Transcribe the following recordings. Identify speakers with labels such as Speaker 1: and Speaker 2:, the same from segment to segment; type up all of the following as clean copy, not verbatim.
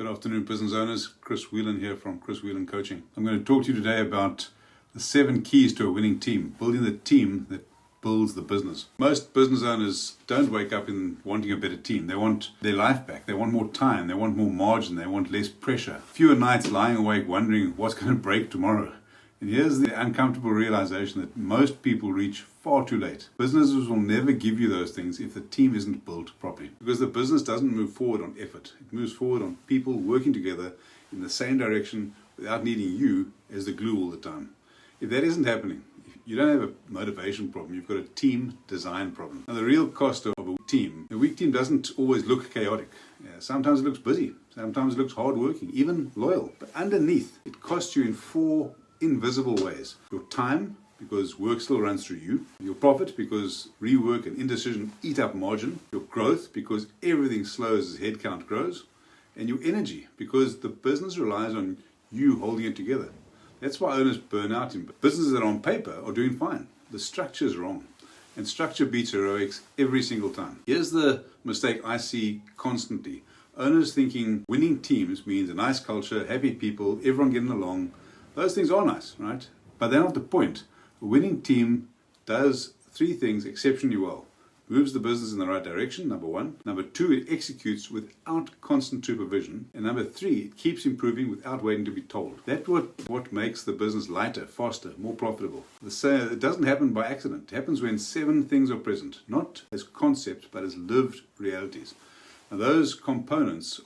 Speaker 1: Good afternoon, business owners. Chris Whelan here from Chris Whelan Coaching. I'm going to talk to you today about the 7 keys to a winning team, building the team that builds the business. Most business owners don't wake up in wanting a better team. They want their life back. They want more time. They want more margin. They want less pressure. Fewer nights lying awake wondering what's going to break tomorrow. And here's the uncomfortable realization that most people reach far too late. Businesses will never give you those things if the team isn't built properly. Because the business doesn't move forward on effort. It moves forward on people working together in the same direction without needing you as the glue all the time. If that isn't happening, if you don't have a motivation problem, you've got a team design problem. Now the real cost of a team, a weak team doesn't always look chaotic. Sometimes it looks busy. Sometimes it looks hardworking, even loyal. But underneath, it costs you in 4 invisible ways. Your time, because work still runs through you. Your profit, because rework and indecision eat up margin. Your growth, because everything slows as headcount grows. And your energy, because the business relies on you holding it together. That's why owners burn out in businesses that on paper are doing fine. The structure is wrong. And structure beats heroics every single time. Here's the mistake I see constantly. Owners thinking winning teams means a nice culture, happy people, everyone getting along. Those things are nice, right? But they're not the point. A winning team does 3 things exceptionally well. Moves the business in the right direction, number 1. Number 2, it executes without constant supervision. And number 3, it keeps improving without waiting to be told. That's what makes the business lighter, faster, more profitable. It doesn't happen by accident. It happens when 7 things are present, not as concepts, but as lived realities. Now those components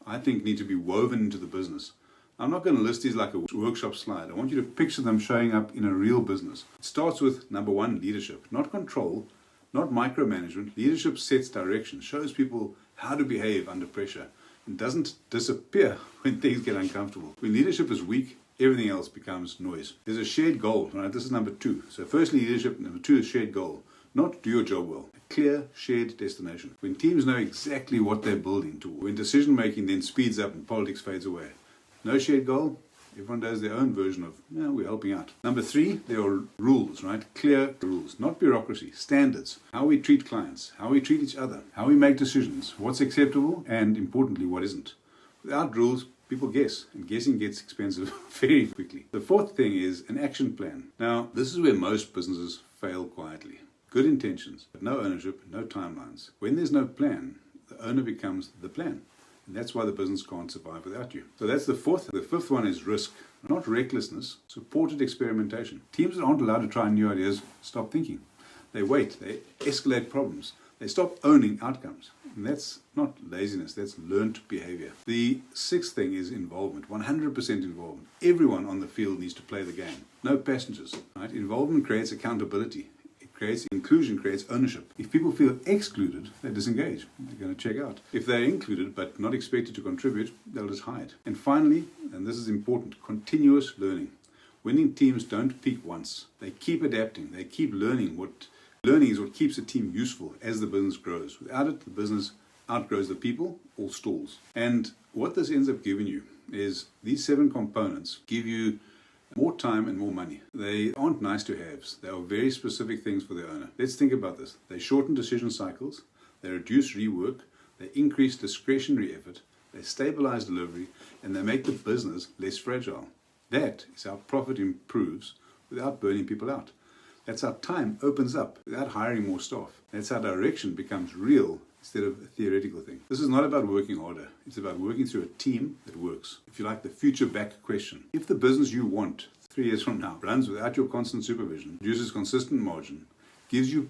Speaker 1: I think, need to be woven into the business. I'm not going to list these like a workshop slide. I want you to picture them showing up in a real business. It starts with number 1, leadership. Not control, not micromanagement. Leadership sets direction, shows people how to behave under pressure, and doesn't disappear when things get uncomfortable. When leadership is weak, everything else becomes noise. There's a shared goal, right? This is number 2. So firstly, leadership. Number 2 is shared goal. Not do your job well. A clear, shared destination. When teams know exactly what they're building to, when decision making then speeds up and politics fades away. No shared goal, everyone does their own version of, we're helping out. Number 3, there are rules, right? Clear rules, not bureaucracy, standards. How we treat clients, how we treat each other, how we make decisions, what's acceptable, and importantly, what isn't. Without rules, people guess, and guessing gets expensive very quickly. The 4th thing is an action plan. Now, this is where most businesses fail quietly. Good intentions, but no ownership, no timelines. When there's no plan, the owner becomes the plan. And that's why the business can't survive without you. So that's the 4th. The 5th one is risk, not recklessness, supported experimentation. Teams that aren't allowed to try new ideas stop thinking. They wait, they escalate problems, they stop owning outcomes. And that's not laziness, that's learned behavior. The 6th thing is involvement, 100% involvement. Everyone on the field needs to play the game, no passengers. Right? Involvement creates accountability. Inclusion creates ownership. If people feel excluded, they disengage. They're going to check out. If they're included but not expected to contribute, they'll just hide. And finally, and this is important, continuous learning. Winning teams don't peak once. They keep adapting. They keep learning. Learning is what keeps a team useful as the business grows. Without it, the business outgrows the people or stalls. And what this ends up giving you is these 7 components give you more time and more money. They aren't nice to haves. They are very specific things for the owner. Let's think about this. They shorten decision cycles, they reduce rework, they increase discretionary effort, they stabilize delivery, and they make the business less fragile. That is how profit improves without burning people out. That's how time opens up without hiring more staff. That's how direction becomes real instead of a theoretical thing. This is not about working harder. It's about working through a team that works. If you like, the future back question. If the business you want 3 years from now runs without your constant supervision, produces consistent margin, gives you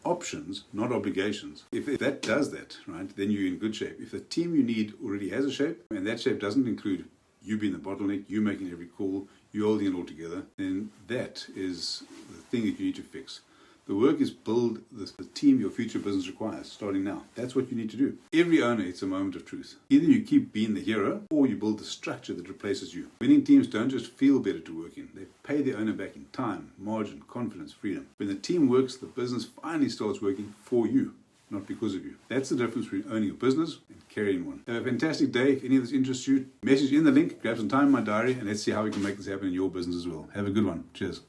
Speaker 1: options, not obligations. If that does that, right, then you're in good shape. If the team you need already has a shape, and that shape doesn't include you being the bottleneck, you making every call, you holding it all together, then that is the thing that you need to fix. The work is build the team your future business requires, starting now. That's what you need to do. Every owner, it's a moment of truth. Either you keep being the hero, or you build the structure that replaces you. Winning teams don't just feel better to work in. They pay the owner back in time, margin, confidence, freedom. When the team works, the business finally starts working for you, not because of you. That's the difference between owning a business and carrying one. Have a fantastic day. If any of this interests you, message in the link, grab some time in my diary, and let's see how we can make this happen in your business as well. Have a good one. Cheers.